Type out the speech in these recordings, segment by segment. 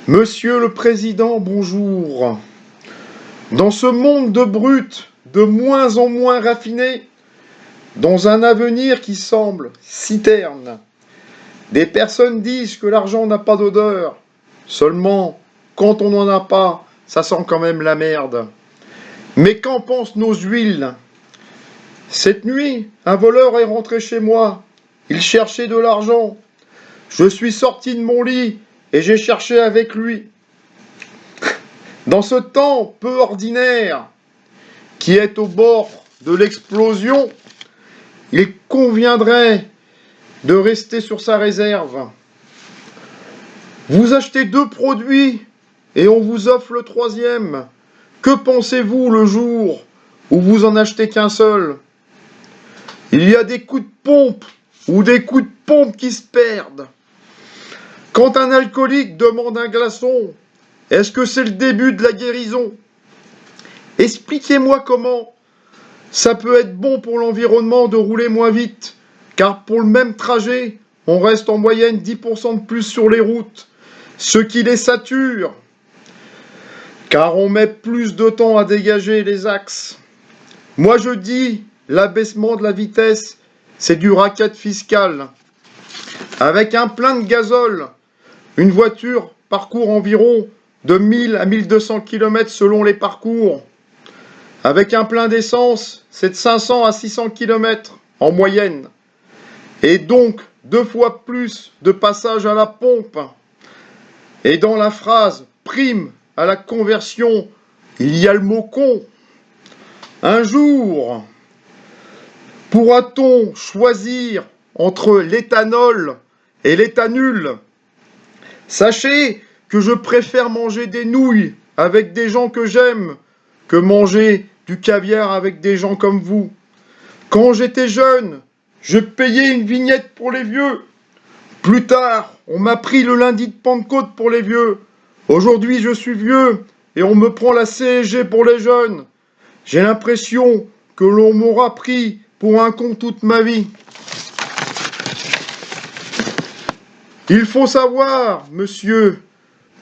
Monsieur le Président, bonjour. Dans ce monde de brutes, de moins en moins raffinés, dans un avenir qui semble si terne, des personnes disent que l'argent n'a pas d'odeur. Seulement, quand on n'en a pas, ça sent quand même la merde. Mais qu'en pensent nos huiles? Cette nuit, un voleur est rentré chez moi. Il cherchait de l'argent. Je suis sorti de mon lit et j'ai cherché avec lui. Dans ce temps peu ordinaire qui est au bord de l'explosion, il conviendrait de rester sur sa réserve. Vous achetez 2 produits et on vous offre le 3e. Que pensez-vous le jour où vous en achetez qu'un seul? Il y a des coups de pompe ou des coups de pompe qui se perdent. Quand un alcoolique demande un glaçon, est-ce que c'est le début de la guérison? Expliquez-moi comment ça peut être bon pour l'environnement de rouler moins vite, car pour le même trajet, on reste en moyenne 10% de plus sur les routes, ce qui les sature, car on met plus de temps à dégager les axes. Moi je dis, l'abaissement de la vitesse, c'est du racket fiscal. Avec un plein de gazole, une voiture parcourt environ de 1000 à 1200 km selon les parcours. Avec un plein d'essence, c'est de 500 à 600 km en moyenne. Et donc 2 fois plus de passages à la pompe. Et dans la phrase prime à la conversion, il y a le mot con. Un jour, pourra-t-on choisir entre l'éthanol et l'éthanol? Sachez que je préfère manger des nouilles avec des gens que j'aime que manger du caviar avec des gens comme vous. Quand j'étais jeune, je payais une vignette pour les vieux. Plus tard, on m'a pris le lundi de Pentecôte pour les vieux. Aujourd'hui, je suis vieux et on me prend la CSG pour les jeunes. J'ai l'impression que l'on m'aura pris pour un con toute ma vie. Il faut savoir, monsieur,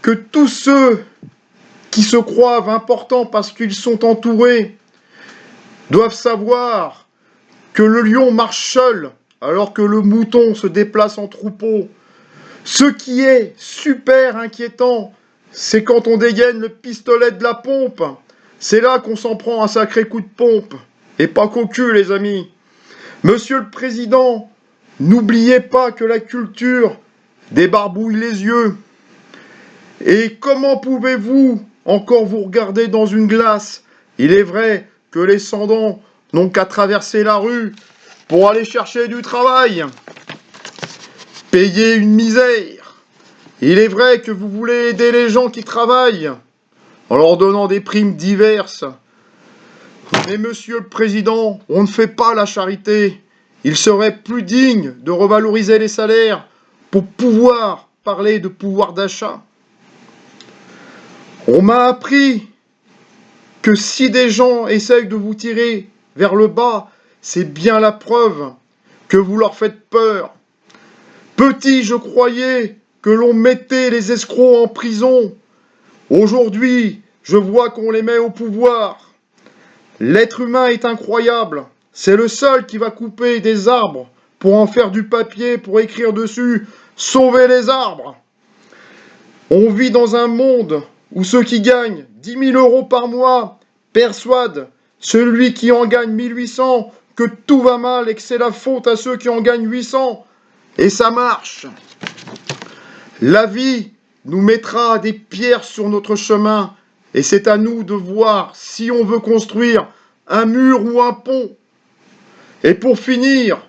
que tous ceux qui se croient importants parce qu'ils sont entourés doivent savoir que le lion marche seul alors que le mouton se déplace en troupeau. Ce qui est super inquiétant, c'est quand on dégaine le pistolet de la pompe. C'est là qu'on s'en prend un sacré coup de pompe. Et pas qu'au cul, les amis. Monsieur le Président, n'oubliez pas que la culture débarbouille les yeux. Et comment pouvez-vous encore vous regarder dans une glace? Il est vrai que les sans-dents n'ont qu'à traverser la rue pour aller chercher du travail. Payer une misère. Il est vrai que vous voulez aider les gens qui travaillent en leur donnant des primes diverses. Mais monsieur le Président, on ne fait pas la charité. Il serait plus digne de revaloriser les salaires pour pouvoir parler de pouvoir d'achat. On m'a appris que si des gens essayent de vous tirer vers le bas, c'est bien la preuve que vous leur faites peur. Petit, je croyais que l'on mettait les escrocs en prison. Aujourd'hui, je vois qu'on les met au pouvoir. L'être humain est incroyable. C'est le seul qui va couper des arbres pour en faire du papier, pour écrire dessus « Sauvez les arbres ». On vit dans un monde où ceux qui gagnent 10 000 euros par mois persuadent celui qui en gagne 1800 que tout va mal et que c'est la faute à ceux qui en gagnent 800. Et ça marche. La vie nous mettra des pierres sur notre chemin et c'est à nous de voir si on veut construire un mur ou un pont. Et pour finir,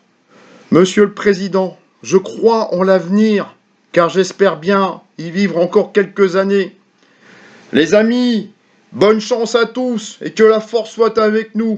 Monsieur le Président, je crois en l'avenir, car j'espère bien y vivre encore quelques années. Les amis, bonne chance à tous et que la force soit avec nous.